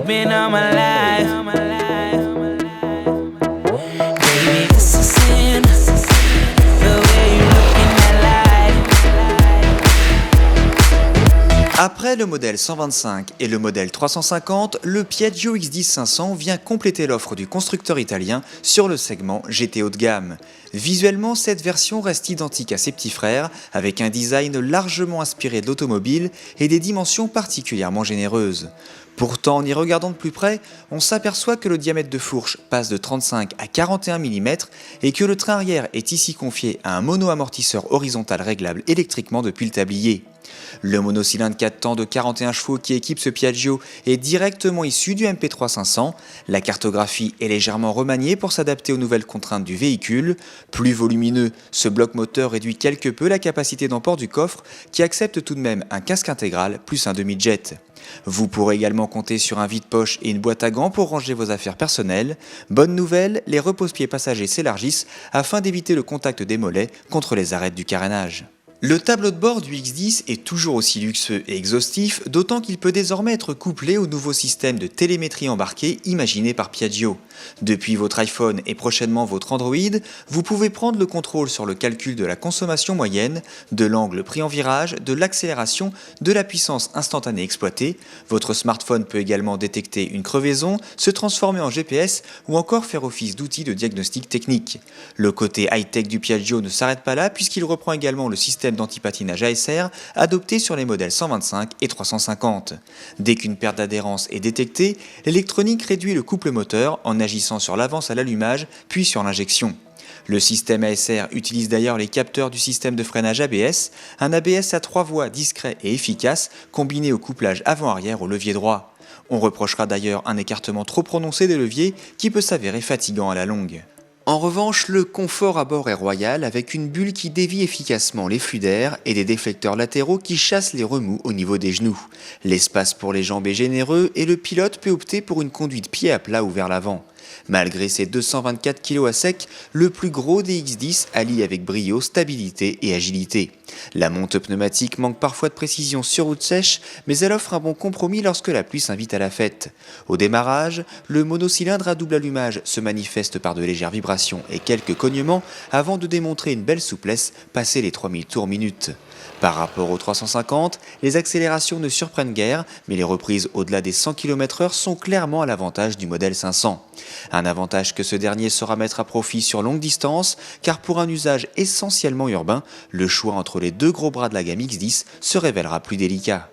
you've been all my life. Baby, this is sin. The way you look in that light. Après le modèle 125 et le modèle 350, le Piaggio X10-500 vient compléter l'offre du constructeur italien sur le segment GT haut de gamme. Visuellement, cette version reste identique à ses petits frères, avec un design largement inspiré de l'automobile et des dimensions particulièrement généreuses. Pourtant, en y regardant de plus près, on s'aperçoit que le diamètre de fourche passe de 35 à 41 mm et que le train arrière est ici confié à un mono-amortisseur horizontal réglable électriquement depuis le tablier. Le monocylindre 4 temps de 41 chevaux qui équipe ce Piaggio est directement issu du MP3 500. La cartographie est légèrement remaniée pour s'adapter aux nouvelles contraintes du véhicule. Plus volumineux, ce bloc moteur réduit quelque peu la capacité d'emport du coffre qui accepte tout de même un casque intégral plus un demi-jet. Vous pourrez également compter sur un vide-poche et une boîte à gants pour ranger vos affaires personnelles. Bonne nouvelle, les repose-pieds passagers s'élargissent afin d'éviter le contact des mollets contre les arêtes du carénage. Le tableau de bord du X10 est toujours aussi luxueux et exhaustif, d'autant qu'il peut désormais être couplé au nouveau système de télémétrie embarqué imaginé par Piaggio. Depuis votre iPhone et prochainement votre Android, vous pouvez prendre le contrôle sur le calcul de la consommation moyenne, de l'angle pris en virage, de l'accélération, de la puissance instantanée exploitée. Votre smartphone peut également détecter une crevaison, se transformer en GPS ou encore faire office d'outil de diagnostic technique. Le côté high-tech du Piaggio ne s'arrête pas là puisqu'il reprend également le système d'antipatinage ASR adopté sur les modèles 125 et 350. Dès qu'une perte d'adhérence est détectée, l'électronique réduit le couple moteur en agissant sur l'avance à l'allumage puis sur l'injection. Le système ASR utilise d'ailleurs les capteurs du système de freinage ABS, un ABS à 3 voies discret et efficace combiné au couplage avant-arrière au levier droit. On reprochera d'ailleurs un écartement trop prononcé des leviers qui peut s'avérer fatigant à la longue. En revanche, le confort à bord est royal avec une bulle qui dévie efficacement les flux d'air et des déflecteurs latéraux qui chassent les remous au niveau des genoux. L'espace pour les jambes est généreux et le pilote peut opter pour une conduite pied à plat ou vers l'avant. Malgré ses 224 kg à sec, le plus gros des X10 allie avec brio stabilité et agilité. La monte pneumatique manque parfois de précision sur route sèche, mais elle offre un bon compromis lorsque la pluie s'invite à la fête. Au démarrage, le monocylindre à double allumage se manifeste par de légères vibrations et quelques cognements avant de démontrer une belle souplesse passé les 3000 tours minute. Par rapport au 350, les accélérations ne surprennent guère, mais les reprises au-delà des 100 km/h sont clairement à l'avantage du modèle 500. Un avantage que ce dernier saura mettre à profit sur longue distance, car pour un usage essentiellement urbain, le choix entre les deux gros bras de la gamme X10 se révélera plus délicat.